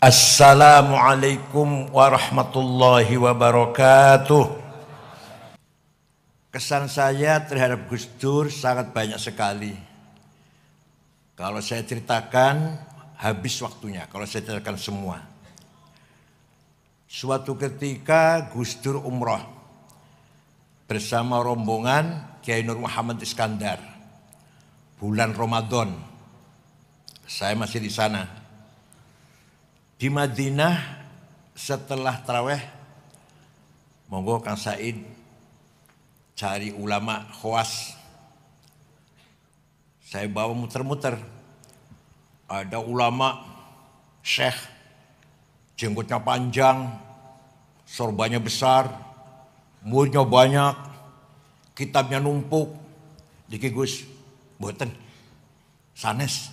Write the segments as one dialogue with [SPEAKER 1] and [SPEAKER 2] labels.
[SPEAKER 1] Assalamualaikum warahmatullahi wabarakatuh. Kesan saya terhadap Gus Dur sangat banyak sekali. Kalau saya ceritakan habis waktunya, kalau saya ceritakan semua. Suatu ketika Gus Dur umroh bersama rombongan Kiai Nur Muhammad Iskandar. Bulan Ramadan, saya masih di sana. Di Madinah setelah taraweh, monggo Kang Said cari ulama khawas. Saya bawa muter-muter. Ada ulama syekh, jenggotnya panjang, sorbannya besar, muridnya banyak, kitabnya numpuk. Diki Gus, boten, sanes.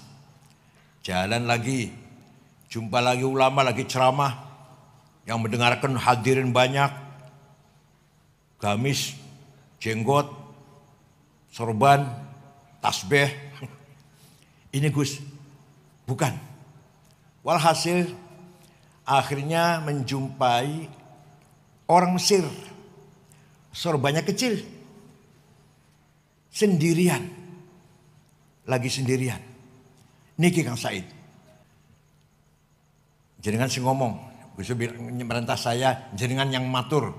[SPEAKER 1] Jalan lagi. Jumpa lagi ulama, lagi ceramah, yang mendengarkan hadirin banyak, gamis, jenggot, sorban, tasbih. Ini Gus, bukan. Walhasil akhirnya menjumpai orang Mesir, sorbannya kecil, sendirian, lagi sendirian. Niki Kang Said. Jenengan sih ngomong, Gus Dur merintah saya, jenengan yang matur.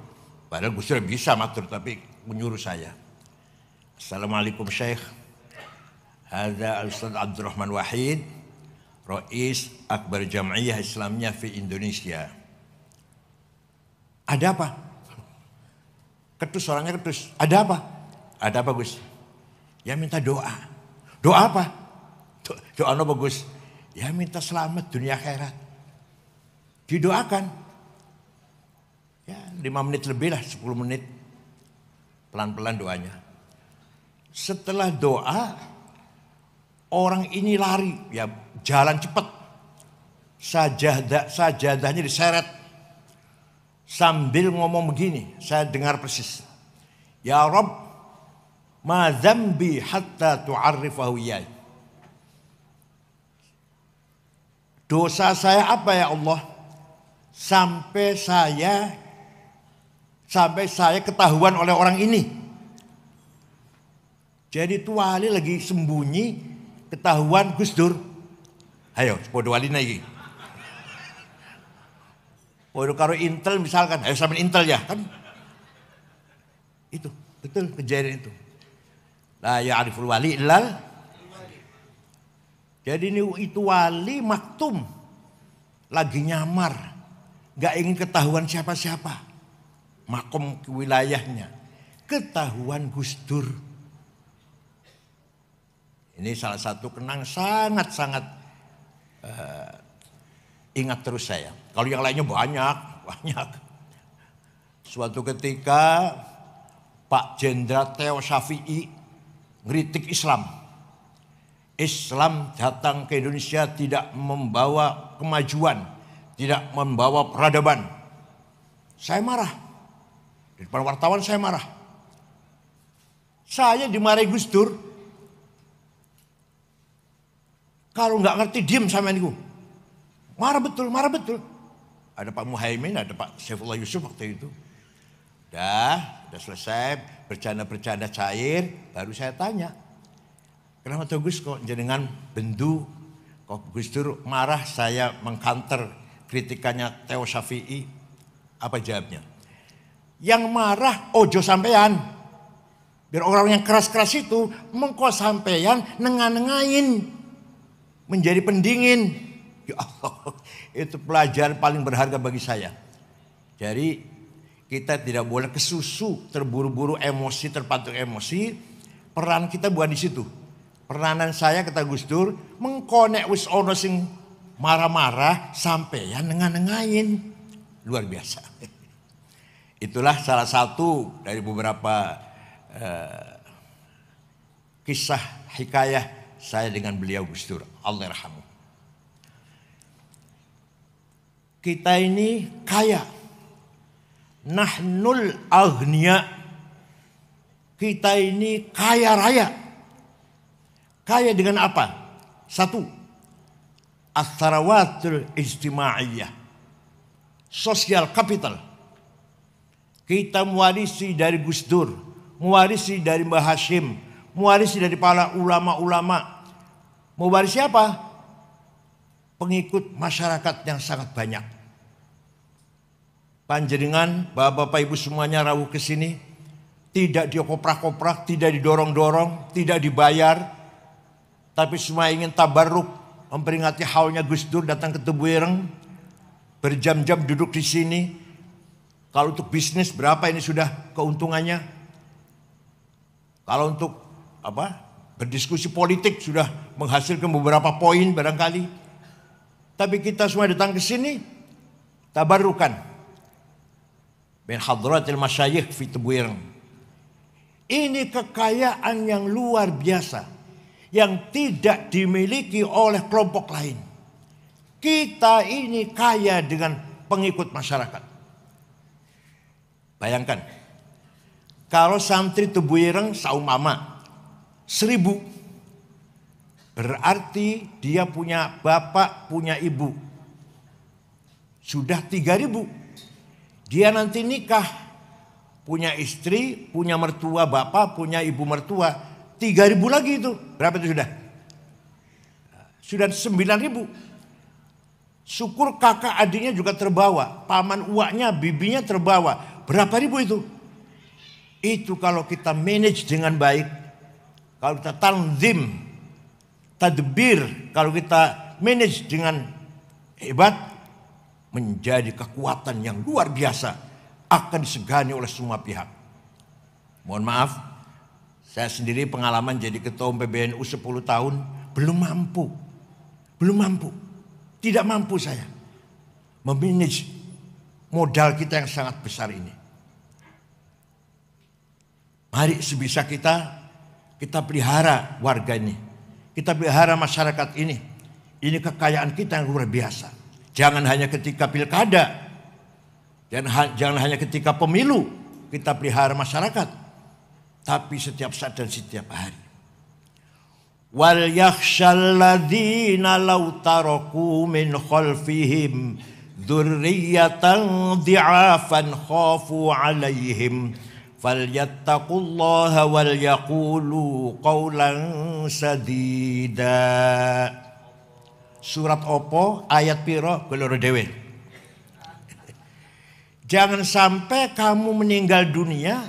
[SPEAKER 1] Padahal Gus Dur bisa matur, tapi menyuruh saya. Assalamualaikum Syekh. Hadza Al-Ustaz Abdurrahman Wahid, Rais Akbar Jam'iyah Islamiyah fi Indonesia. Ada apa? Ketus, orangnya ketus. Ada apa? Ada apa Gus? Ya minta doa. Doa apa? Doa apa Gus? Ya minta selamat dunia akhirat. Didoakan. Ya 5 menit lebih lah, 10 menit. Pelan-pelan doanya. Setelah doa, orang ini lari, ya jalan cepat. Sajadahnya diseret. Sambil ngomong begini, saya dengar persis. Ya Rabb, ma dzambi hatta tu'arrifahu iyai. Dosa saya apa ya Allah? Sampai saya ketahuan oleh orang ini. Jadi itu wali lagi sembunyi, ketahuan Gus Dur. Ayo, podo wali lagi. Podo karo Intel misalkan, ayo sama Intel ya kan? Itu betul kejadian itu. La ya'riful wali illal. Jadi ini itu wali maktum, lagi nyamar. Gak ingin ketahuan siapa-siapa. Makom wilayahnya. Ketahuan Gus Dur. Ini salah satu kenang sangat-sangat ingat terus saya. Kalau yang lainnya banyak. Suatu ketika Pak Jenderal Theo Syafi'i ngeritik Islam. Islam datang ke Indonesia tidak membawa kemajuan. Tidak membawa peradaban. Saya marah. Di depan wartawan saya marah. Saya dimarahi Gus Dur. Kalau nggak ngerti diem sama niku. Marah betul. Ada Pak Muhaimin, ada Pak Saifullah Yusuf waktu itu. Udah selesai bercanda-bercanda cair. Baru saya tanya. Kenapa tuh Gus kok jenengan bendu? Kok Gus Dur marah saya mengkanter kritikannya Theo Syafi'i? Apa jawabnya? Yang marah ojo sampean. Biar orang yang keras-keras itu mengko sampean nengah-nengahin. Menjadi pendingin. Ya Allah, itu pelajaran paling berharga bagi saya. Jadi kita tidak boleh kesusu, terburu-buru emosi, terpatuk emosi. Peran kita bukan di situ. Peranan saya kata Gus Dur, mengkonek wis ono sing marah-marah sampai ya nengah-nengahin. Luar biasa. Itulah salah satu dari beberapa kisah hikayah saya dengan beliau Gus Dur. Allah yarhamu. Kita ini kaya. Nahnul aghnia. Kita ini kaya raya. Kaya dengan apa? Satu, As-sarawatul ijtimaiyah, sosial capital. Kita mewarisi dari Gus Dur, mewarisi dari Mbah Hashim, mewarisi dari para ulama-ulama. Mewarisi apa? Pengikut masyarakat yang sangat banyak. Panjenengan, bapak-bapak ibu semuanya rawuh ke sini, tidak dioprak-oprak, tidak didorong-dorong, tidak dibayar, tapi semua ingin tabarruk, memperingati haulnya Gus Dur datang ke Tebuireng, berjam-jam duduk di sini. Kalau untuk bisnis berapa ini sudah keuntungannya? Kalau untuk berdiskusi politik sudah menghasilkan beberapa poin barangkali. Tapi kita semua datang ke sini tabarrukan min hadratil masyayikh fi Tebuireng. Ini kekayaan yang luar biasa yang tidak dimiliki oleh kelompok lain. Kita ini kaya dengan pengikut masyarakat. Bayangkan, kalau santri Tebuireng saumpama 1000, berarti dia punya bapak, punya ibu. Sudah 3000. Dia nanti nikah, punya istri, punya mertua bapak, punya ibu mertua. 3000 lagi itu. Berapa itu sudah? Sudah 9000. Syukur kakak adiknya juga terbawa. Paman uaknya, bibinya terbawa. Berapa ribu itu? Itu kalau kita manage dengan baik. Kalau kita tanzim, tadbir, kalau kita manage dengan hebat, menjadi kekuatan yang luar biasa, akan disegani oleh semua pihak. Mohon maaf, saya sendiri pengalaman jadi ketua PBNU 10 tahun, belum mampu. Tidak mampu saya memanage modal kita yang sangat besar ini. Mari sebisa kita pelihara warga ini. Kita pelihara masyarakat ini. Ini kekayaan kita yang luar biasa. Jangan hanya ketika pilkada. Jangan hanya ketika pemilu kita pelihara masyarakat. Tapi setiap saat dan setiap hari. Wal yakhshal ladzina law taraku min khalfihim dzurriyyatan dhi'afan khafu 'alaihim falyattaqullaha wal yaqulu qawlan sadida. Surat opo ayat piro keloro dewe. Jangan sampai kamu meninggal dunia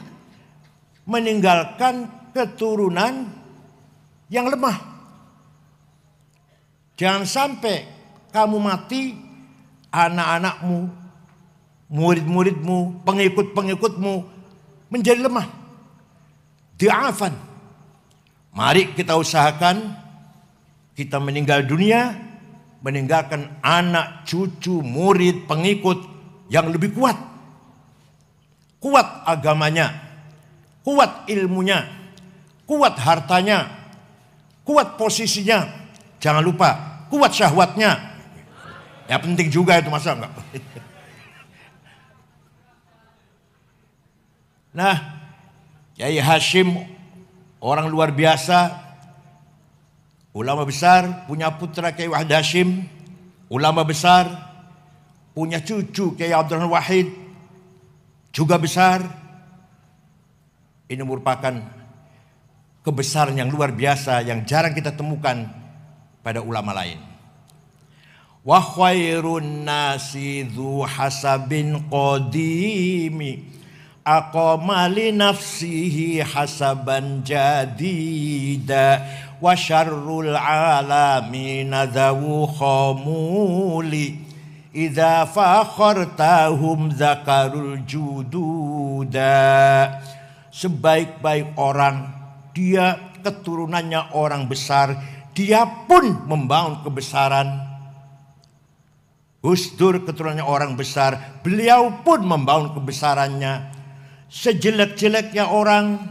[SPEAKER 1] meninggalkan keturunan yang lemah. Jangan sampai kamu mati, anak-anakmu, murid-muridmu, pengikut-pengikutmu menjadi lemah. Di'afan. Mari kita usahakan kita meninggal dunia, meninggalkan anak, cucu, murid, pengikut yang lebih kuat. Kuat agamanya, kuat ilmunya, kuat hartanya, kuat posisinya. Jangan lupa, kuat syahwatnya. Ya penting juga itu, masa enggak? Nah, Kiai Hashim orang luar biasa, ulama besar, punya putra Kiai Wahid Hashim, ulama besar, punya cucu Kiai Abdurrahman Wahid, juga besar. Ini merupakan kebesaran yang luar biasa yang jarang kita temukan pada ulama lain. Wa khairun nasi dzu hasabin qadimi aqama li nafsihi hasaban jadida wa syarrul alamin dzawu khamuli idza fakhartahum zakarul jududa. Sebaik-baik orang, dia keturunannya orang besar, dia pun membangun kebesaran. Gus Dur keturunannya orang besar, beliau pun membangun kebesarannya. Sejelek-jeleknya orang,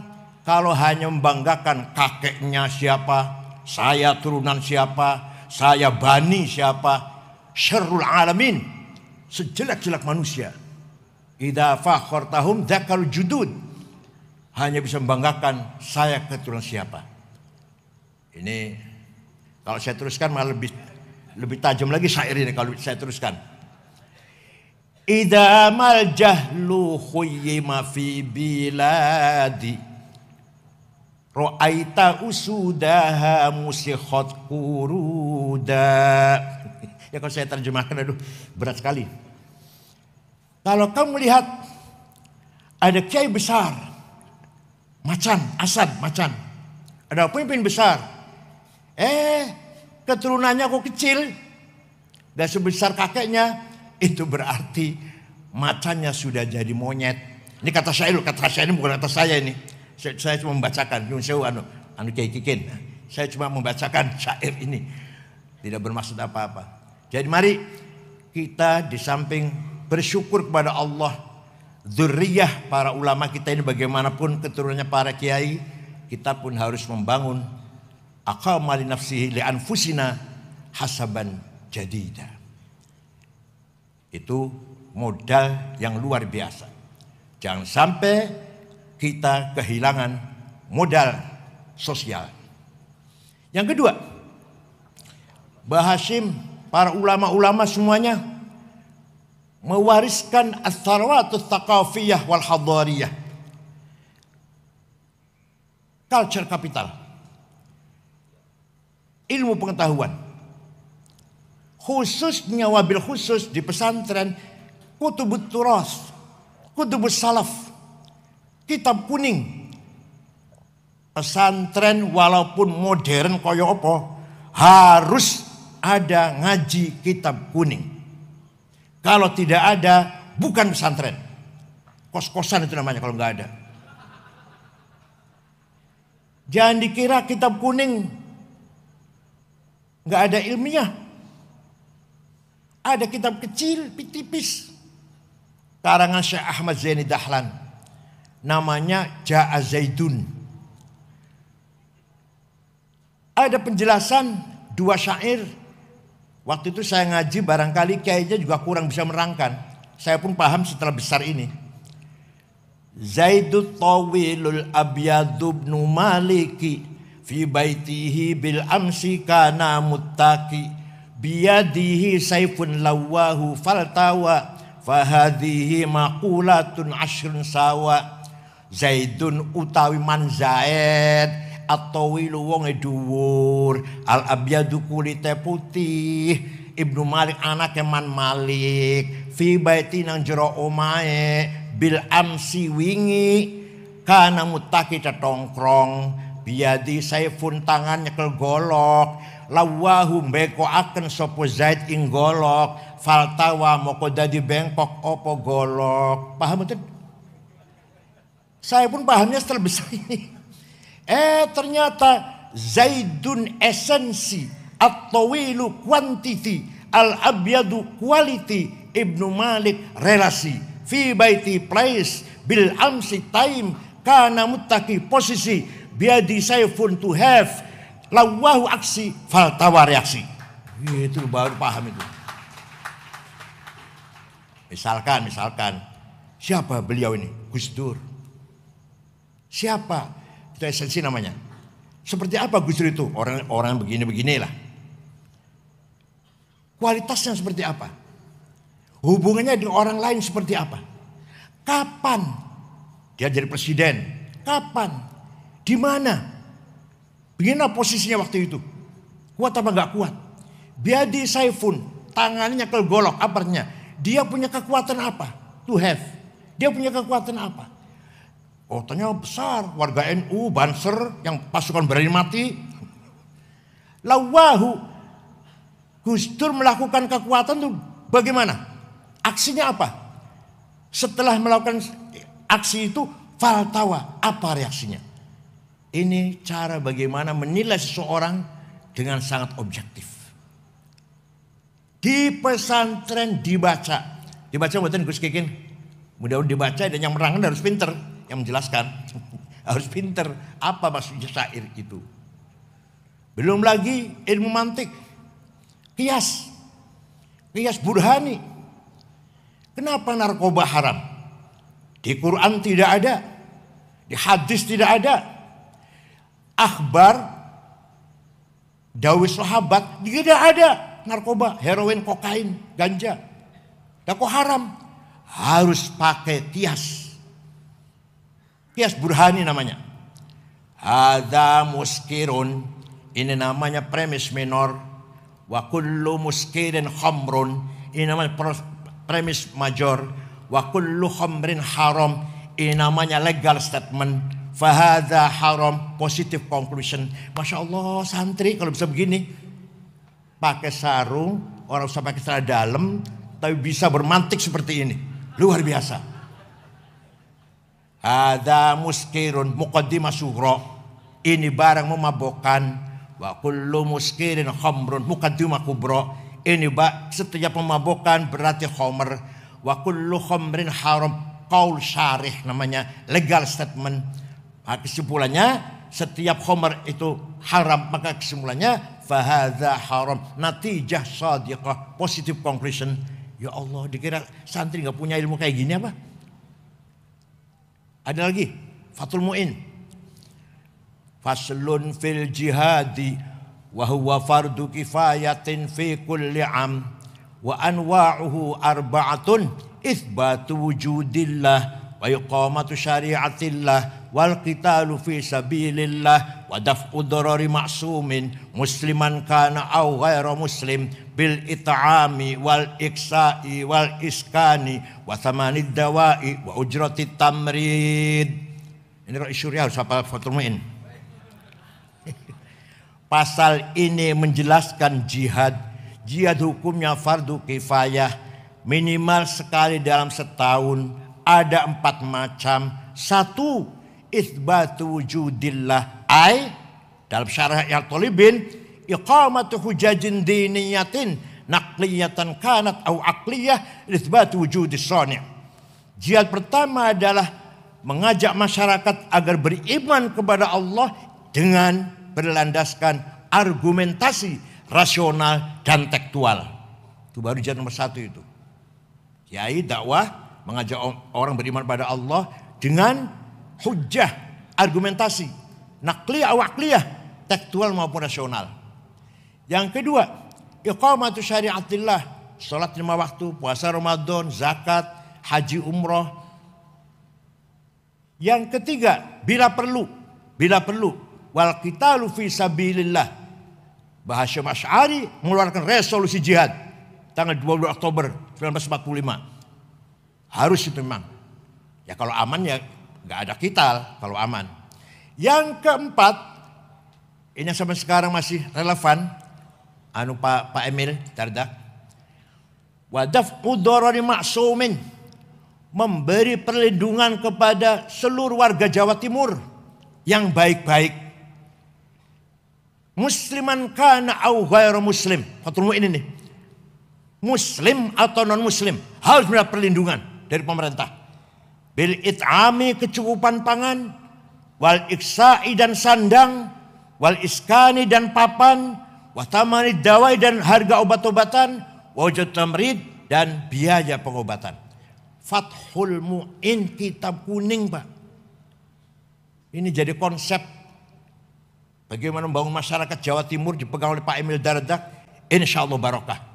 [SPEAKER 1] kalau hanya membanggakan kakeknya siapa, saya turunan siapa, saya bani siapa, syarrul alamin, sejelek-jelek manusia. Idza fakhartahum dzakal judud, hanya bisa membanggakan saya keturunan siapa. Ini kalau saya teruskan malah lebih Lebih tajam lagi syair ini kalau saya teruskan. Idza mal jahlu khuyyima fi biladi ra'aita usudaha musikhat kuruda. Ya kalau saya terjemahkan aduh berat sekali. Kalau kamu lihat ada kiai besar, macan, Asad, macan. Ada pemimpin besar. Keturunannya kok kecil. Dan sebesar kakeknya. Itu berarti macannya sudah jadi monyet. Ini kata saya ini bukan kata saya ini. Saya cuma membacakan. Kiai Kikin. Saya cuma membacakan syair ini. Tidak bermaksud apa-apa. Jadi mari kita di samping bersyukur kepada Allah. Dzurriyyah para ulama kita ini bagaimanapun keturunannya para kiai. Kita pun harus membangun aqama li nafsihi li anfusina hasaban jadida. Itu modal yang luar biasa. Jangan sampai kita kehilangan modal sosial. Yang kedua, Mbah Hashim, para ulama-ulama semuanya mewariskan as-sarwatut thaqafiyah wal hadariyah. Culture capital. Ilmu pengetahuan. Khususnya wabil khusus di pesantren kutubut turas, kutubus salaf, kitab kuning. Pesantren walaupun modern koyo apa harus ada ngaji kitab kuning. Kalau tidak ada bukan pesantren. Kos-kosan itu namanya kalau nggak ada. Jangan dikira kitab kuning nggak ada ilmiah. Ada kitab kecil, tipis. Karangan Syekh Ahmad Zaini Dahlan. Namanya Ja'a Zaidun. Ada penjelasan 2 syair. Waktu itu saya ngaji barangkali kayaknya juga kurang bisa merangkan. Saya pun paham setelah besar ini. Zaidut tawilul abyadu ibnu maliki. Fi baitihi bil amsi kana muttaki. Biyadihi saifun lawahu faltawa fahadhihi maqulatun ashrun sawa. Zaidun utawi man Zaid at-tawilu wonge dhuwur al abyadu kulite putih Ibnu Malik anake man Malik fi baiti nang jero omahe bil amsi wingi kana mutaki tetongkrong biyadi saifun tangan nyekel golok lawahu mbeko akan sopo Zaid ing golok faltawa moko dadi bengkok opo golok. Paham betul? Saya pun pahamnya setelah besar ini. Ternyata Zaidun esensi at-tawilu quantity al-abyadu quality Ibnu Malik relasi fi baiti place bil amsi time kana muttaki posisi biadi saifun to have lawahu aksi faltawa reaksi. Itu baru paham itu. Misalkan siapa beliau ini? Gus Dur. Siapa? Itu esensi namanya. Seperti apa Gus Dur itu? Orang begini-beginilah. Kualitasnya seperti apa? Hubungannya dengan orang lain seperti apa? Kapan dia jadi presiden? Kapan? Di mana? Beginilah posisinya waktu itu. Kuat apa enggak kuat? Biadi saifun, tangannya nyekel golok, apa artinya? Dia punya kekuatan apa? To have. Dia punya kekuatan apa? Ternyata besar, warga NU, Banser, yang pasukan berani mati. Lawahu, Gus Dur melakukan kekuatan itu bagaimana? Aksinya apa? Setelah melakukan aksi itu, faltawa, apa reaksinya? Ini cara bagaimana menilai seseorang dengan sangat objektif. Di pesantren dibaca. Dibaca buatan Gus Kikin. Mudah-mudahan dibaca dan yang merangkan harus pinter. Yang menjelaskan. Harus pinter. Apa maksudnya syair itu. Belum lagi ilmu mantik. Qiyas. Qiyas burhani. Kenapa narkoba haram? Di Quran tidak ada. Di hadis tidak ada. Akhbar dawai sahabat tidak ada. narkoba, heroin, kokain, ganja. Dan kok haram? Harus pakai kias. Kias burhani namanya. Hadza muskirun. Ini namanya premis minor. Wa kullu muskirin khamrun. Ini namanya premis major. Wa kullu khamrin haram. Ini namanya legal statement. Fahadha haram, positive conclusion. Masya Allah, santri kalau bisa begini. Pakai sarung, orang usah pakai celana dalam, tapi bisa bermantik seperti ini. Luar biasa. Hadha muskirun muqaddimah sughra. Ini barang memabukkan. Wa kullu muskirin khamrun muqaddimah kubra. Ini setiap memabukkan berarti khamr. Wa kullu khamrin haram, qaul syarih namanya, legal statement. Kesimpulannya setiap khamr itu haram, maka kesimpulannya fahadha haram, natijah shadiqah, positive conclusion. Ya Allah, dikira santri nggak punya ilmu kayak gini apa? Ada lagi Fathul Mu'in. Faslun fil jihadi wa huwa fardu kifayatin fi kulli am wa anwa'uhu arba'atun itsbatu wujudillah wa iqamatu syari'atillah wal qitalu fi sabilillah wa daf'u darari ma'sumin musliman kana aw ghairu muslim bil it'ami wal iksa'i wal iskani wa thamanid dawa'i wa ujratit tamrid. Ini Rais Syuriah harus hafal Fathul Mu'in. Pasal ini menjelaskan jihad. Jihad hukumnya fardu kifayah, minimal sekali dalam setahun. Ada 4 macam. 1, itsbatu wujudillah. Dalam syarah yang tolibin, iqamatu hujajin diniyatin naqliyatan kanat au aqliyah itsbatu wujudis sani'. Jihad pertama adalah mengajak masyarakat agar beriman kepada Allah dengan berlandaskan argumentasi rasional dan tekstual. Itu baru jihad nomor 1 itu. Kiai dakwah mengajak orang beriman pada Allah dengan hujjah, argumentasi, naqliyah wa aqliyah, tekstual maupun rasional. Yang kedua, iqamatu syari'atillah, salat 5 waktu, puasa Ramadan, zakat, haji umroh. Yang ketiga, bila perlu, wal qitalu fi sabilillah. Bahasa Asy'ari mengeluarkan resolusi jihad tanggal 22 Oktober 1945. Harus itu memang. Ya kalau aman ya nggak ada qital kalau aman. Yang keempat, ini sampai sekarang masih relevan, Pak Emil Dardak. Wa daf'u darari ma'sumin, memberi perlindungan kepada seluruh warga Jawa Timur yang baik-baik. Musliman kana au ghairu muslim. Fathul Mu'in ini. Muslim atau non muslim harus mendapat perlindungan dari pemerintah. Bil it'ami, kecukupan pangan, wal iksa'i dan sandang, wal iskani dan papan, wa thamani dawai dan harga obat-obatan, wa ujrat tamrid dan biaya pengobatan. Fathul Mu'in, kitab kuning, Pak. Ini jadi konsep bagaimana membangun masyarakat Jawa Timur dipegang oleh Pak Emil Dardak. Insyaallah barokah.